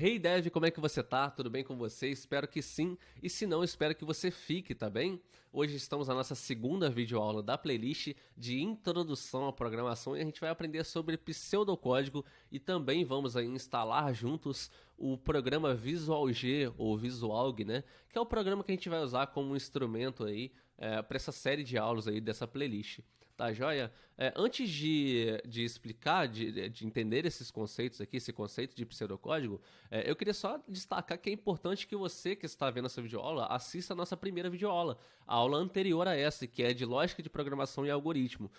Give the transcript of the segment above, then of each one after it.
Hey Dev, como é que você tá? Tudo bem com você? Espero que sim, e se não, espero que você fique, tá bem? Hoje estamos na nossa segunda videoaula da playlist de introdução à programação e a gente vai aprender sobre pseudocódigo e também vamos aí instalar juntos o programa Visual G ou Visualg, né? Que é o programa que a gente vai usar como instrumento aí para essa série de aulas aí dessa playlist. Tá, joia? Antes de explicar, de entender esses conceitos aqui, esse conceito de pseudocódigo, eu queria só destacar que é importante que você que está vendo essa videoaula assista a nossa primeira videoaula, a aula anterior a essa, que é de lógica de programação e algoritmo,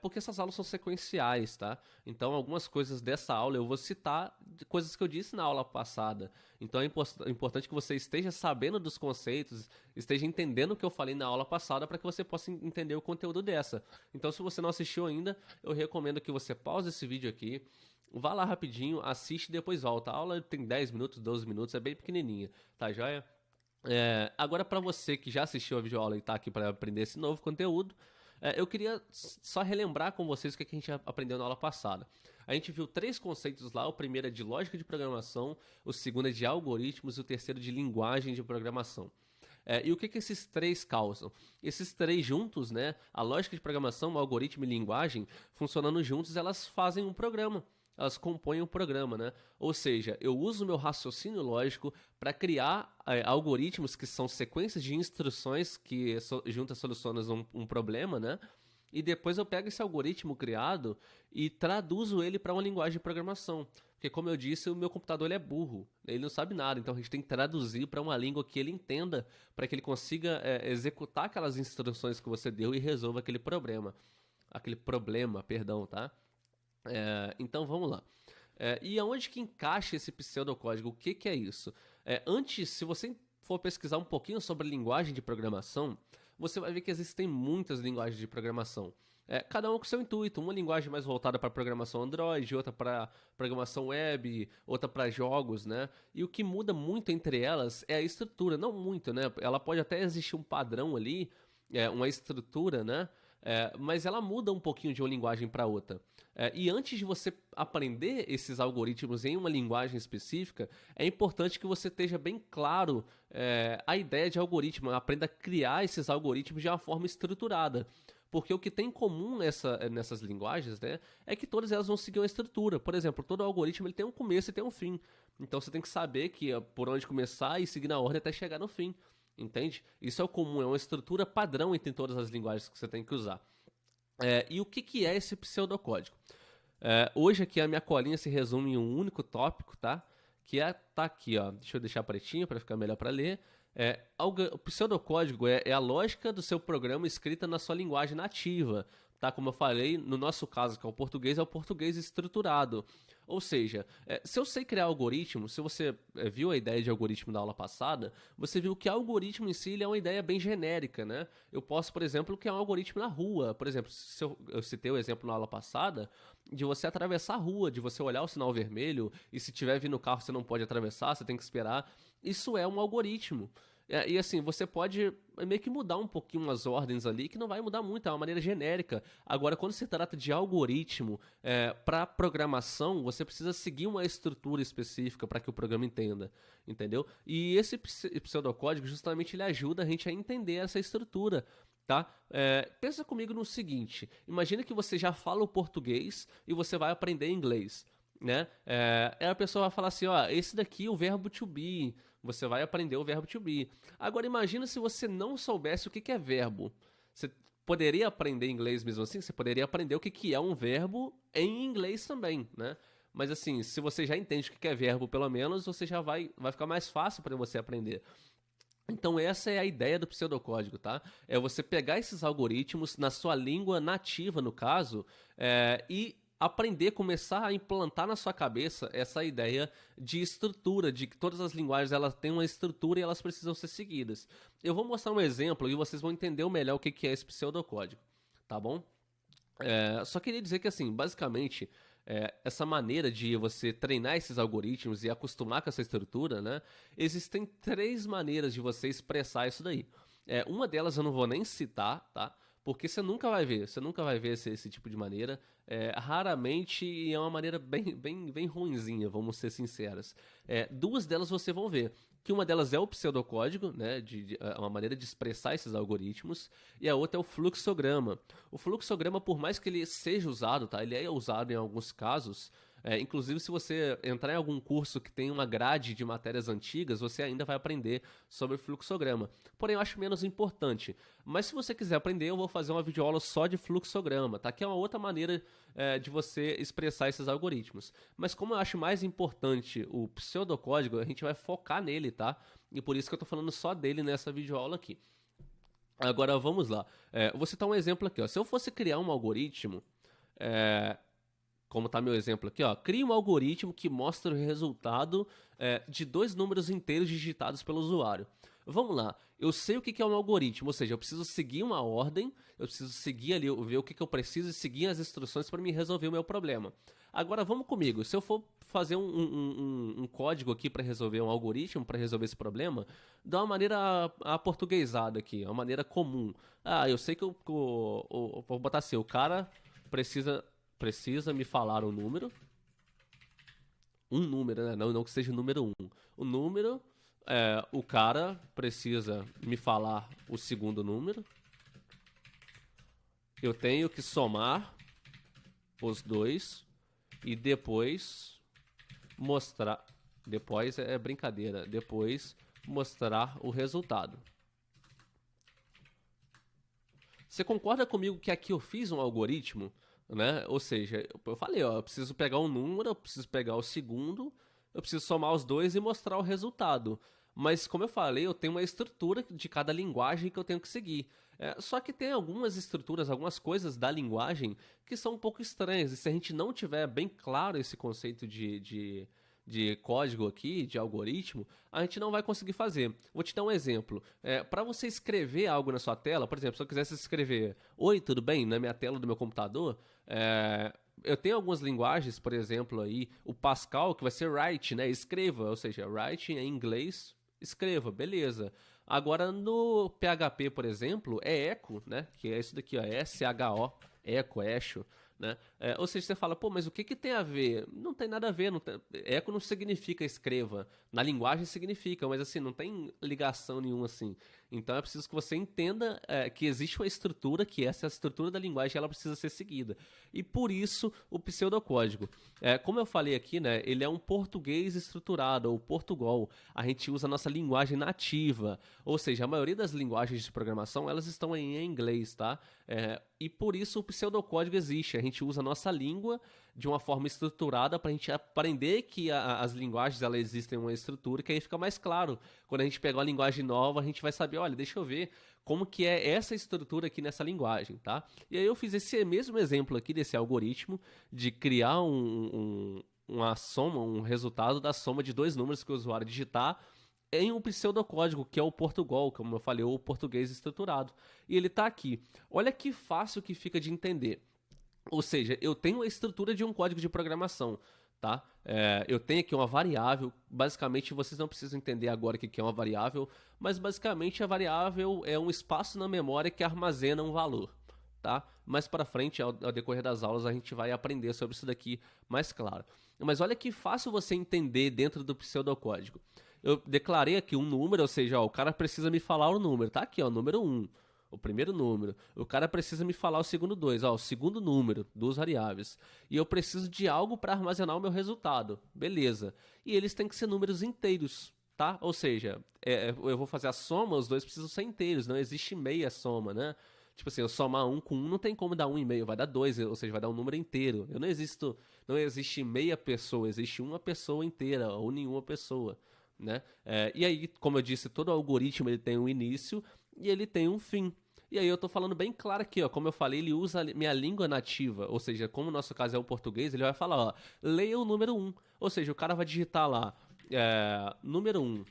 porque essas aulas são sequenciais, tá? Então algumas coisas dessa aula eu vou citar de coisas que eu disse na aula passada. Então é importante que você esteja sabendo dos conceitos, esteja entendendo o que eu falei na aula passada para que você possa entender o conteúdo dessa. Então se você não assistiu ainda, eu recomendo que você pause esse vídeo aqui, vá lá rapidinho, assiste e depois volta. A aula tem 10 minutos, 12 minutos, é bem pequenininha, tá joia? Agora para você que já assistiu a videoaula e está aqui para aprender esse novo conteúdo, eu queria só relembrar com vocês o que a gente aprendeu na aula passada. A gente viu 3 conceitos lá, o primeiro é de lógica de programação, o segundo é de algoritmos e o terceiro de linguagem de programação. E o que esses 3 causam? Esses 3 juntos, né, a lógica de programação, o algoritmo e linguagem, funcionando juntos, elas fazem um programa. Elas compõem um programa, né? Ou seja, eu uso o meu raciocínio lógico para criar algoritmos que são sequências de instruções que juntas solucionam um problema, né? E depois eu pego esse algoritmo criado e traduzo ele para uma linguagem de programação. Porque, como eu disse, o meu computador ele é burro, ele não sabe nada, então a gente tem que traduzir para uma língua que ele entenda, para que ele consiga executar aquelas instruções que você deu e resolva aquele problema. Perdão, tá? Então vamos lá. E aonde que encaixa esse pseudocódigo? O que é isso? Antes, se você for pesquisar um pouquinho sobre linguagem de programação, você vai ver que existem muitas linguagens de programação. Cada uma com seu intuito. Uma linguagem mais voltada para programação Android, outra para programação web, outra para jogos, né? E o que muda muito entre elas é a estrutura. Não muito, né? Ela pode até existir um padrão ali, uma estrutura, né? Mas ela muda um pouquinho de uma linguagem para outra. E antes de você aprender esses algoritmos em uma linguagem específica, é importante que você esteja bem claro a ideia de algoritmo, aprenda a criar esses algoritmos de uma forma estruturada. Porque o que tem em comum nessas linguagens, né, é que todas elas vão seguir uma estrutura. Por exemplo, todo algoritmo ele tem um começo e tem um fim. Então você tem que saber por onde começar e seguir na ordem até chegar no fim. Entende? Isso é o comum, é uma estrutura padrão entre todas as linguagens que você tem que usar. E o que é esse pseudocódigo? Hoje aqui a minha colinha se resume em um único tópico, tá? Tá aqui, ó. Deixa eu deixar pretinho para ficar melhor para ler. O pseudocódigo é a lógica do seu programa escrita na sua linguagem nativa, tá? Como eu falei, no nosso caso, que é o português estruturado. Ou seja, se eu sei criar algoritmo, se você viu a ideia de algoritmo da aula passada, você viu que algoritmo em si ele é uma ideia bem genérica, né? Eu posso, por exemplo, criar um algoritmo na rua. Por exemplo, se eu citei o exemplo na aula passada, de você atravessar a rua, de você olhar o sinal vermelho, e se tiver vindo o carro você não pode atravessar, você tem que esperar. Isso é um algoritmo. E assim, você pode meio que mudar um pouquinho as ordens ali, que não vai mudar muito, é uma maneira genérica. Agora, quando se trata de algoritmo, para programação, você precisa seguir uma estrutura específica para que o programa entenda, entendeu? E esse pseudocódigo, justamente, ele ajuda a gente a entender essa estrutura, tá? Pensa comigo no seguinte, imagina que você já fala o português e você vai aprender inglês, né? A pessoa vai falar assim, ó, esse daqui é o verbo to be, você vai aprender o verbo to be. Agora imagina se você não soubesse o que é verbo. Você poderia aprender inglês mesmo assim? Você poderia aprender o que é um verbo em inglês também, né? Mas assim, se você já entende o que é verbo pelo menos, você já vai ficar mais fácil para você aprender. Então essa é a ideia do pseudocódigo, tá? É você pegar esses algoritmos na sua língua nativa, no caso, e aprender, começar a implantar na sua cabeça essa ideia de estrutura, de que todas as linguagens elas têm uma estrutura e elas precisam ser seguidas. Eu vou mostrar um exemplo e vocês vão entender melhor o que é esse pseudocódigo, tá bom? Só queria dizer que, assim, basicamente, essa maneira de você treinar esses algoritmos e acostumar com essa estrutura, né? Existem 3 maneiras de você expressar isso daí. Uma delas eu não vou nem citar, tá? Porque você nunca vai ver esse tipo de maneira. Raramente é uma maneira bem ruinzinha, vamos ser sinceros. Duas delas você vão ver. Que uma delas é o pseudocódigo, né, uma maneira de expressar esses algoritmos, e a outra é o fluxograma. O fluxograma, por mais que ele seja usado, tá, ele é usado em alguns casos. Inclusive, se você entrar em algum curso que tem uma grade de matérias antigas, você ainda vai aprender sobre fluxograma. Porém, eu acho menos importante. Mas se você quiser aprender, eu vou fazer uma videoaula só de fluxograma, tá? Que é uma outra maneira de você expressar esses algoritmos. Mas como eu acho mais importante o pseudocódigo, a gente vai focar nele, tá? E por isso que eu tô falando só dele nessa videoaula aqui. Agora, vamos lá. Vou citar um exemplo aqui, ó. Se eu fosse criar um algoritmo... como está meu exemplo aqui, ó, crie um algoritmo que mostra o resultado de dois números inteiros digitados pelo usuário. Vamos lá, eu sei o que é um algoritmo, ou seja, eu preciso seguir uma ordem, eu preciso seguir ali, ver o que eu preciso e seguir as instruções para me resolver o meu problema. Agora vamos comigo, se eu for fazer um código aqui para resolver um algoritmo, para resolver esse problema, dá uma maneira aportuguesada aqui, uma maneira comum. Eu sei que vou botar assim, o cara precisa me falar um número, né? Não que seja o número 1. O número, o cara precisa me falar o segundo número. Eu tenho que somar os dois e depois mostrar. Depois é brincadeira. Depois mostrar o resultado. Você concorda comigo que aqui eu fiz um algoritmo? Né? Ou seja, eu falei, ó, eu preciso pegar um número, eu preciso pegar o segundo, eu preciso somar os dois e mostrar o resultado. Mas, como eu falei, eu tenho uma estrutura de cada linguagem que eu tenho que seguir. Só que tem algumas estruturas, algumas coisas da linguagem que são um pouco estranhas. E se a gente não tiver bem claro esse conceito de código aqui, de algoritmo, a gente não vai conseguir fazer. Vou te dar um exemplo. Para você escrever algo na sua tela, por exemplo, se eu quisesse escrever "Oi, tudo bem?" na minha tela do meu computador, eu tenho algumas linguagens, por exemplo, aí, o Pascal, que vai ser write, né? Escreva, ou seja, write em inglês, escreva, beleza. Agora, no PHP, por exemplo, é echo, né? Que é isso daqui, ó, SHO, echo, echo. Né? Ou seja, você fala, pô, mas o que tem a ver? Não tem nada a ver. Eco não significa escreva. Na linguagem significa, mas assim, não tem ligação nenhuma assim. Então é preciso que você entenda que existe uma estrutura, que essa estrutura da linguagem ela precisa ser seguida. E por isso o pseudocódigo. Como eu falei aqui, né, ele é um português estruturado, ou Portugal. A gente usa a nossa linguagem nativa. Ou seja, a maioria das linguagens de programação elas estão em inglês, tá? E por isso o pseudocódigo existe. A gente usa a nossa língua de uma forma estruturada para a gente aprender que as linguagens elas existem em uma estrutura, que aí fica mais claro. Quando a gente pegar uma linguagem nova, a gente vai saber, olha, deixa eu ver como que é essa estrutura aqui nessa linguagem, tá? E aí eu fiz esse mesmo exemplo aqui desse algoritmo de criar uma soma, um resultado da soma de dois números que o usuário digitar em um pseudocódigo, que é o Portugal, como eu falei, o português estruturado. E ele está aqui. Olha que fácil que fica de entender. Ou seja, eu tenho a estrutura de um código de programação, tá? Eu tenho aqui uma variável, basicamente vocês não precisam entender agora o que é uma variável, mas basicamente a variável é um espaço na memória que armazena um valor, tá? Mais para frente, ao decorrer das aulas, a gente vai aprender sobre isso daqui mais claro. Mas olha que fácil você entender dentro do pseudocódigo. Eu declarei aqui um número, ou seja, ó, o cara precisa me falar o número, tá aqui, ó, número 1. O primeiro número. O cara precisa me falar o segundo 2, ó, o segundo número, duas variáveis. E eu preciso de algo para armazenar o meu resultado. Beleza. E eles têm que ser números inteiros, tá? Ou seja, eu vou fazer a soma, os dois precisam ser inteiros, não existe meia soma, né? Tipo assim, eu somar 1 com 1 não tem como dar 1,5, vai dar 2, ou seja, vai dar um número inteiro. Não existe meia pessoa, existe uma pessoa inteira, ou nenhuma pessoa, né? E aí, como eu disse, todo algoritmo ele tem um início e ele tem um fim. E aí eu tô falando bem claro aqui, ó, como eu falei, ele usa minha língua nativa, ou seja, como no nosso caso é o português, ele vai falar, ó, leia o número 1. Ou seja, o cara vai digitar lá, número 1.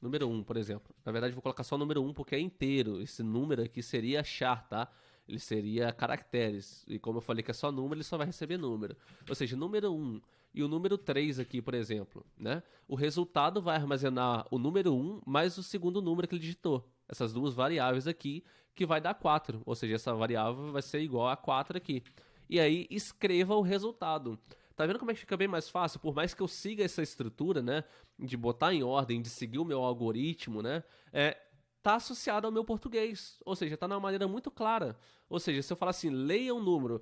Número 1, por exemplo. Na verdade, eu vou colocar só o número 1 porque é inteiro. Esse número aqui seria char, tá? Ele seria caracteres. E como eu falei que é só número, ele só vai receber número. Ou seja, número 1 e o número 3 aqui, por exemplo, né? O resultado vai armazenar o número 1 mais o segundo número que ele digitou. essas duas variáveis aqui, que vai dar 4, ou seja, essa variável vai ser igual a 4 aqui. E aí escreva o resultado. Tá vendo como é que fica bem mais fácil? Por mais que eu siga essa estrutura, né, de botar em ordem, de seguir o meu algoritmo, né, tá associado ao meu português, ou seja, tá de uma maneira muito clara. Ou seja, se eu falar assim, leia um número,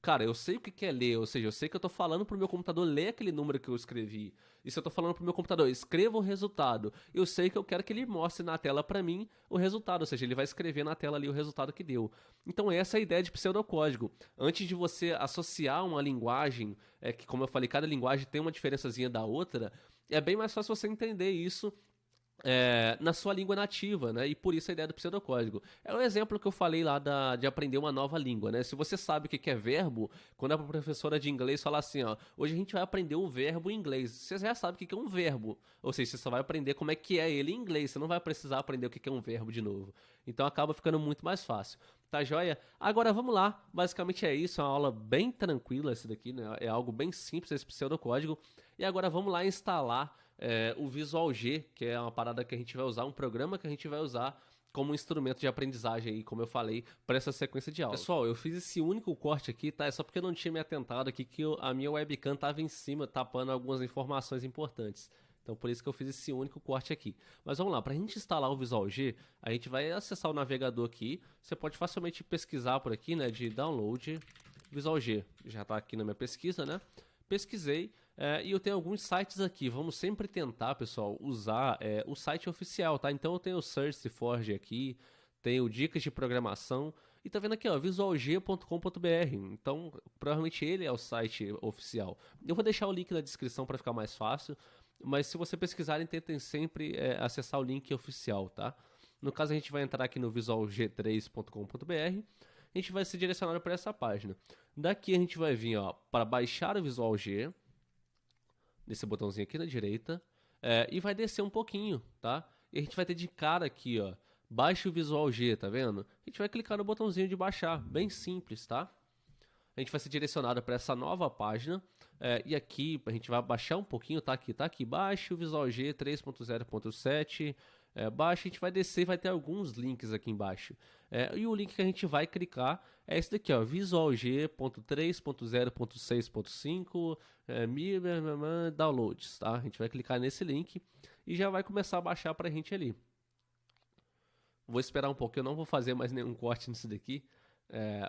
cara, eu sei o que é ler, ou seja, eu sei que eu tô falando pro meu computador ler aquele número que eu escrevi. E se eu tô falando pro meu computador, escreva o resultado, eu sei que eu quero que ele mostre na tela pra mim o resultado, ou seja, ele vai escrever na tela ali o resultado que deu. Então essa é a ideia de pseudocódigo. Antes de você associar uma linguagem, que como eu falei, cada linguagem tem uma diferençazinha da outra, é bem mais fácil você entender isso na sua língua nativa, né? E por isso a ideia do pseudocódigo. É o exemplo que eu falei lá de aprender uma nova língua, né? Se você sabe o que é verbo, quando a professora de inglês fala assim, ó, hoje a gente vai aprender o verbo em inglês, você já sabe o que é um verbo. Ou seja, você só vai aprender como é que é ele em inglês, você não vai precisar aprender o que é um verbo de novo. Então acaba ficando muito mais fácil. Tá joia? Agora vamos lá, basicamente é isso, é uma aula bem tranquila essa daqui, né? É algo bem simples esse pseudocódigo. E agora vamos lá instalar o Visual G, que é uma parada que a gente vai usar, um programa que a gente vai usar como instrumento de aprendizagem aí, como eu falei, para essa sequência de aulas. Pessoal, eu fiz esse único corte aqui, tá? É só porque eu não tinha me atentado aqui que a minha webcam tava em cima, tapando algumas informações importantes. Então por isso que eu fiz esse único corte aqui. Mas vamos lá, para a gente instalar o Visual G, a gente vai acessar o navegador aqui. Você pode facilmente pesquisar por aqui, né, de download Visual G. Já tá aqui na minha pesquisa, né? Pesquisei. E eu tenho alguns sites aqui, vamos sempre tentar, pessoal, usar o site oficial, tá? Então eu tenho o SearchForge aqui, tenho dicas de programação, e tá vendo aqui, ó, visualg.com.br, então provavelmente ele é o site oficial. Eu vou deixar o link na descrição para ficar mais fácil, mas se você pesquisarem, tentem sempre acessar o link oficial, tá? No caso a gente vai entrar aqui no visualg3.com.br, a gente vai ser direcionado para essa página. Daqui a gente vai vir, ó, para baixar o Visual G, nesse botãozinho aqui na direita, e vai descer um pouquinho, tá? E a gente vai ter de cara aqui, ó, baixe o Visual G, tá vendo? A gente vai clicar no botãozinho de baixar, bem simples, tá? A gente vai ser direcionado para essa nova página, e aqui a gente vai baixar um pouquinho, tá aqui, baixe o Visual G 3.0.7, baixa, a gente vai descer e vai ter alguns links aqui embaixo. E o link que a gente vai clicar é esse daqui, ó, visualg.3.0.6.5 downloads, tá? A gente vai clicar nesse link e já vai começar a baixar pra gente ali. Vou esperar um pouco, eu não vou fazer mais nenhum corte nisso daqui.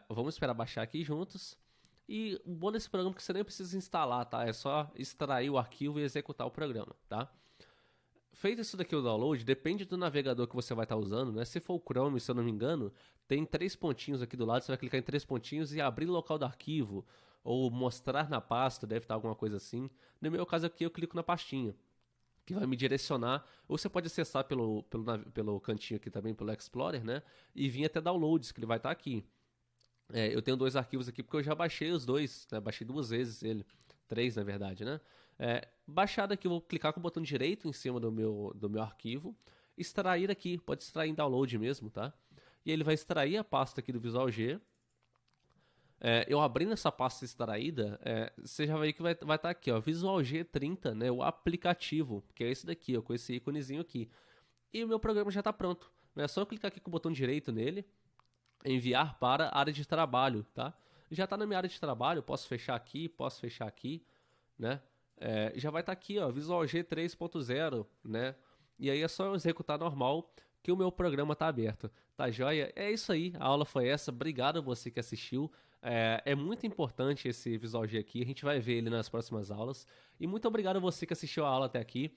Vamos esperar baixar aqui juntos. E o bom desse programa é que você nem precisa instalar, tá? É só extrair o arquivo e executar o programa, tá? Feito isso daqui o download, depende do navegador que você vai estar usando, né? Se for o Chrome, se eu não me engano, tem 3 pontinhos aqui do lado, você vai clicar em 3 pontinhos e abrir o local do arquivo, ou mostrar na pasta, deve estar alguma coisa assim. No meu caso aqui, eu clico na pastinha, que vai me direcionar, ou você pode acessar pelo cantinho aqui também, pelo Explorer, né? E vir até Downloads, que ele vai estar aqui. Eu tenho 2 arquivos aqui porque eu já baixei os 2, né? Baixei 2 vezes ele, 3 na verdade, né? Baixado aqui, eu vou clicar com o botão direito em cima do meu arquivo, extrair aqui, pode extrair em download mesmo, tá? E ele vai extrair a pasta aqui do Visual G. Eu abrindo essa pasta extraída, você já vai ver que vai estar aqui, ó, Visual G30, né, o aplicativo, que é esse daqui, ó, com esse íconezinho aqui. E o meu programa já está pronto, né? É só eu clicar aqui com o botão direito nele, enviar para a área de trabalho, tá? Já está na minha área de trabalho, posso fechar aqui, né? Já vai estar aqui, ó, Visual G 3.0, né? E aí é só eu executar normal que o meu programa está aberto, tá joia? É isso aí, a aula foi essa, obrigado a você que assistiu. É muito importante esse Visual G aqui, a gente vai ver ele nas próximas aulas. E muito obrigado a você que assistiu a aula até aqui.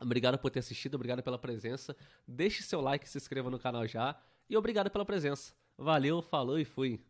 Obrigado por ter assistido, obrigado pela presença. Deixe seu like, se inscreva no canal já. E obrigado pela presença. Valeu, falou e fui.